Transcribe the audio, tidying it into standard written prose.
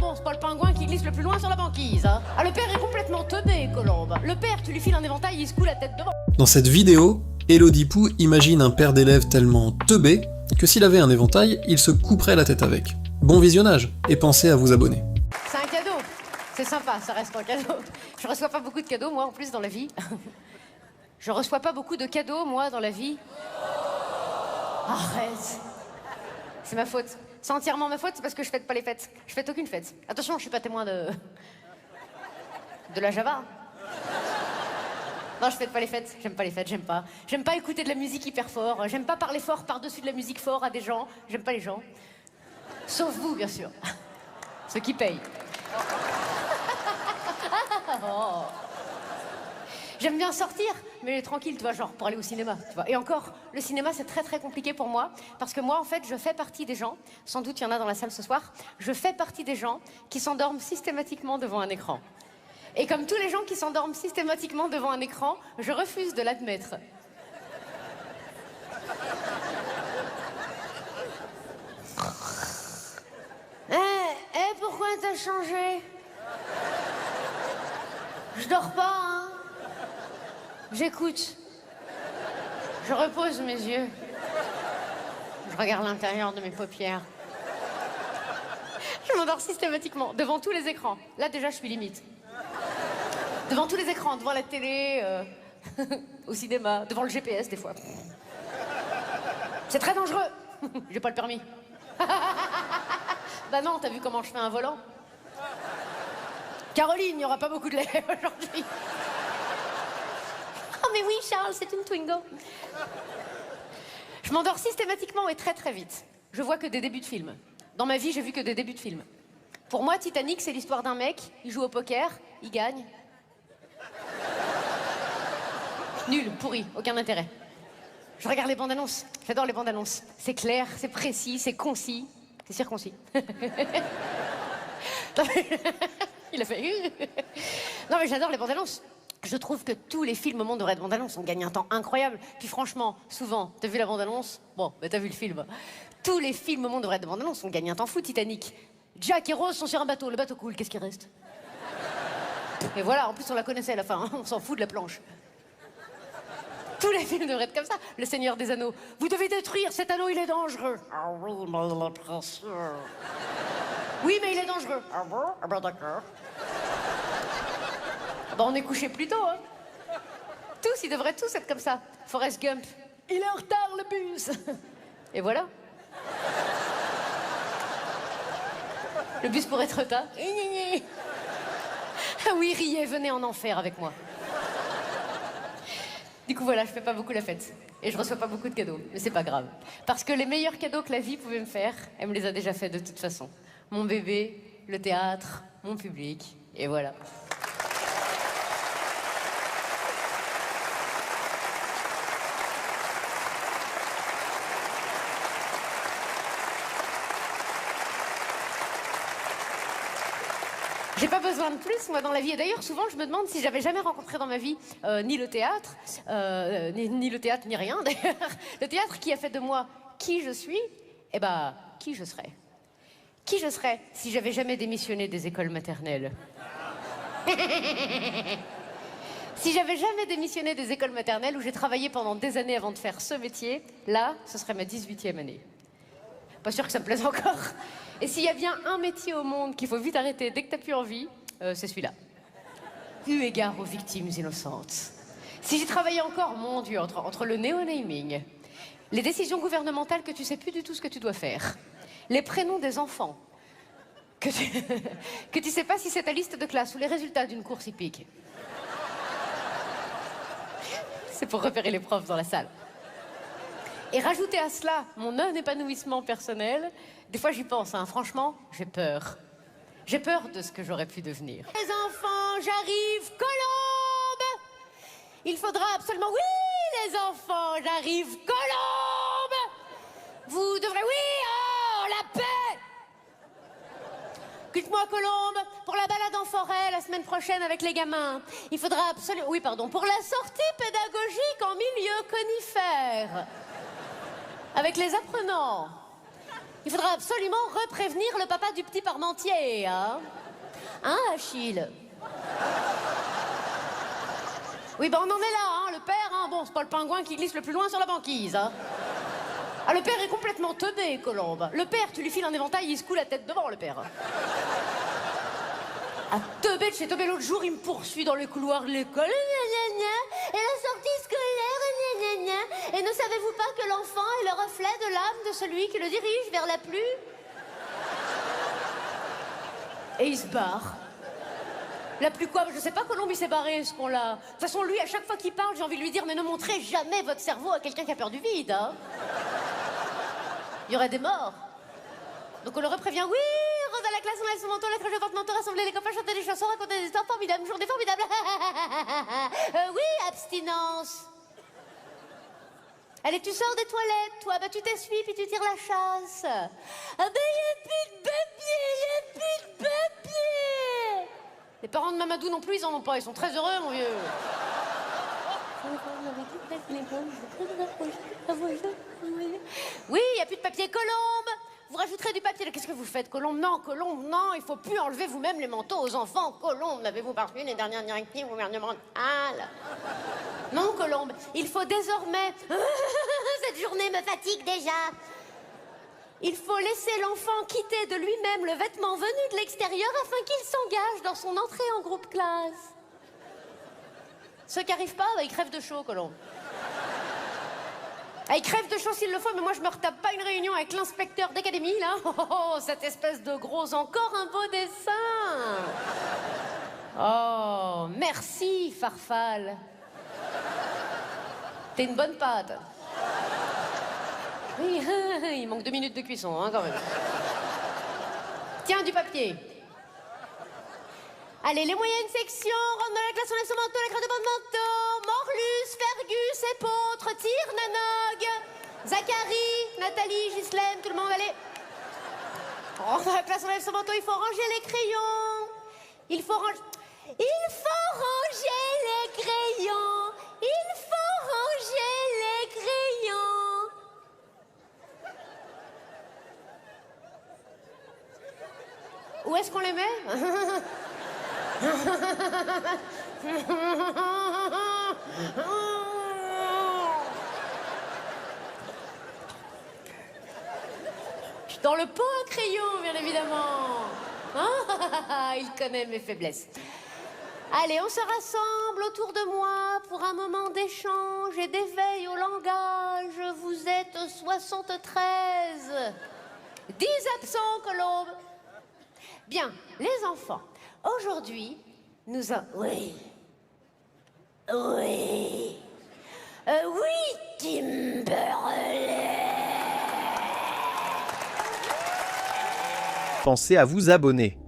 bon, c'est pas le pingouin qui glisse le plus loin sur la banquise, hein. Ah, le père est complètement teubé, Colombe. Le père, tu lui files un éventail, il se coule la tête devant. Dans cette vidéo, Elodie Pou imagine un père d'élève tellement teubé que s'il avait un éventail, il se couperait la tête avec. Bon visionnage, et pensez à vous abonner. C'est un cadeau. C'est sympa, ça reste un cadeau. Je reçois pas beaucoup de cadeaux, moi, en plus, dans la vie. Je reçois pas beaucoup de cadeaux, moi, dans la vie. Arrête. C'est ma faute. C'est entièrement ma faute, c'est parce que je fête pas les fêtes. Je fête aucune fête. Attention, je suis pas témoin de la Java. Non, je fête pas les fêtes. J'aime pas les fêtes, j'aime pas. J'aime pas écouter de la musique hyper fort. J'aime pas parler fort par-dessus de la musique fort à des gens. J'aime pas les gens. Sauf vous, bien sûr. Ceux qui payent. Oh. J'aime bien sortir, mais tranquille, tu vois, genre pour aller au cinéma, tu vois. Et encore, le cinéma, c'est très très compliqué pour moi, parce que moi, en fait, je fais partie des gens, sans doute il y en a dans la salle ce soir, je fais partie des gens qui s'endorment systématiquement devant un écran. Et comme tous les gens qui s'endorment systématiquement devant un écran, je refuse de l'admettre. Pourquoi t'as changé? Je dors pas, hein. J'écoute. Je repose mes yeux. Je regarde l'intérieur de mes paupières. Je m'endors systématiquement, devant tous les écrans. Là, déjà, je suis limite. Devant tous les écrans, devant la télé, au cinéma, devant le GPS, des fois. C'est très dangereux. J'ai pas le permis. Bah non, t'as vu comment je fais un volant? Caroline, il n'y aura pas beaucoup de lait aujourd'hui. Oh mais oui, Charles, c'est une Twingo. Je m'endors systématiquement et très très vite. Je vois que des débuts de films. Dans ma vie, j'ai vu que des débuts de films. Pour moi, Titanic, c'est l'histoire d'un mec, il joue au poker, il gagne. Nul, pourri, aucun intérêt. Je regarde les bandes annonces, j'adore les bandes annonces. C'est clair, c'est précis, c'est concis, c'est circoncis. Il a fait... Non mais j'adore les bandes annonces. Je trouve que tous les films au monde devraient être bandes annonces. On gagne un temps incroyable. Puis franchement, souvent, t'as vu la bande annonce? Bon, bah t'as vu le film. Tous les films au monde devraient être des bandes annonces. On gagne un temps fou. Titanic. Jack et Rose sont sur un bateau. Le bateau coule. Qu'est-ce qui reste? Et voilà, en plus on la connaissait à la fin. Hein. On s'en fout de la planche. Tous les films devraient être comme ça. Le Seigneur des Anneaux. Vous devez détruire cet anneau, il est dangereux. Ah oui, mais il est précieux. Oui, mais il est dangereux. Ah bon? Ah ben d'accord. Bah on est couché plus tôt, hein. Tous, ils devraient tous être comme ça. Forrest Gump. Il est en retard, le bus. Et voilà. Le bus pourrait être retard. Ah oui, riez, venez en enfer avec moi. Du coup, voilà, je fais pas beaucoup la fête. Et je reçois pas beaucoup de cadeaux. Mais c'est pas grave. Parce que les meilleurs cadeaux que la vie pouvait me faire, elle me les a déjà faits de toute façon. Mon bébé, le théâtre, mon public. Et voilà. J'ai pas besoin de plus, moi, dans la vie. Et d'ailleurs, souvent, je me demande si j'avais jamais rencontré dans ma vie ni le théâtre, ni le théâtre, ni rien, d'ailleurs. Le théâtre qui a fait de moi qui je suis, eh ben, qui je serais. Qui je serais si j'avais jamais démissionné des écoles maternelles. Si j'avais jamais démissionné des écoles maternelles où j'ai travaillé pendant des années avant de faire ce métier, là, ce serait ma 18e année. Pas sûr que ça me plaise encore. Et s'il y a bien un métier au monde qu'il faut vite arrêter dès que t'as plus envie, c'est celui-là. Eu égard aux victimes innocentes. Si j'ai travaillé encore, mon Dieu, entre le néo-naming, les décisions gouvernementales que tu sais plus du tout ce que tu dois faire, les prénoms des enfants, que tu sais pas si c'est ta liste de classe ou les résultats d'une course hippique. C'est pour repérer les profs dans la salle. Et rajouter à cela mon non-épanouissement personnel, des fois j'y pense, hein. Franchement, j'ai peur. J'ai peur de ce que j'aurais pu devenir. Les enfants, j'arrive, Colombe! Il faudra absolument... Oui, les enfants, j'arrive, Colombe! Vous devrez... Oui, oh, la paix! Dites-moi, Colombe, pour la balade en forêt la semaine prochaine avec les gamins, il faudra absolument... Oui, pardon, pour la sortie pédagogique en milieu conifère. Avec les apprenants. Il faudra absolument reprévenir le papa du petit Parmentier, hein? Hein, Achille? Oui, ben on en est là, hein, le père, hein, bon, c'est pas le pingouin qui glisse le plus loin sur la banquise, hein. Ah, le père est complètement teubé, Colombe. Le père, tu lui files un éventail, il se coule la tête devant, le père. Ah, teubé de chez teubé, l'autre jour, il me poursuit dans les couloirs de l'école, et la sortie scolaire, et ne savez-vous pas que l'enfant est le reflet de l'âme de celui qui le dirige vers la pluie? Et il se barre. La pluie quoi? Je sais pas, Colombe, il s'est barré, ce qu'on-là. De toute façon, lui, à chaque fois qu'il parle, j'ai envie de lui dire, mais ne montrez jamais votre cerveau à quelqu'un qui a peur du vide, hein. Il y aurait des morts. Donc on le reprévient, oui, Rose à la classe, on a son manteau, lettre de porte-manteau, rassembler les copains, chanter des chansons, raconter des histoires formidables, journée formidable. Oui, abstinence. Allez, tu sors des toilettes, toi, bah tu t'essuies, puis tu tires la chasse. Ah ben, il n'y a plus de papier, il n'y a plus de papier. Les parents de Mamadou non plus, ils en ont pas, ils sont très heureux, mon vieux. Oui, il n'y a plus de papier, Colombe. Vous rajouterez du papier. Qu'est-ce que vous faites, Colombe? Non, Colombe, non, il faut plus enlever vous-même les manteaux aux enfants. Colombe, n'avez-vous pas reçu les dernières directives gouvernementales? Non, Colombe, il faut désormais... Cette journée me fatigue déjà. Il faut laisser l'enfant quitter de lui-même le vêtement venu de l'extérieur afin qu'il s'engage dans son entrée en groupe classe. Ceux qui n'arrivent pas, bah, ils crèvent de chaud, Colombe. Ah, ils crèvent de chaud s'il le faut, mais moi je me retape pas une réunion avec l'inspecteur d'académie, là. Oh, cette espèce de gros, encore un beau dessin. Oh, merci, Farfalle. T'es une bonne pâte. Oui, il manque 2 minutes de cuisson, hein, quand même. Tiens, du papier. Allez, les moyennes sections, rentre dans la classe, on laisse son manteau, la craie de manteau, Morlus, Fergus, Épôtre, Tyr, Nanog, Zacharie, Nathalie, Ghislaine, tout le monde, allez. Rentre dans la classe, on lève son manteau, il faut ranger les crayons. Il faut ranger les crayons. Il faut ranger les crayons. Où est-ce qu'on les met? Dans le pot à crayon, bien évidemment. Il connaît mes faiblesses. Allez, on se rassemble autour de moi pour un moment d'échange et d'éveil au langage. Vous êtes 73. 10 absents, Colombe. Bien, les enfants, aujourd'hui, nous avons... Oui. Oui. Oui, Timberlake. Pensez à vous abonner.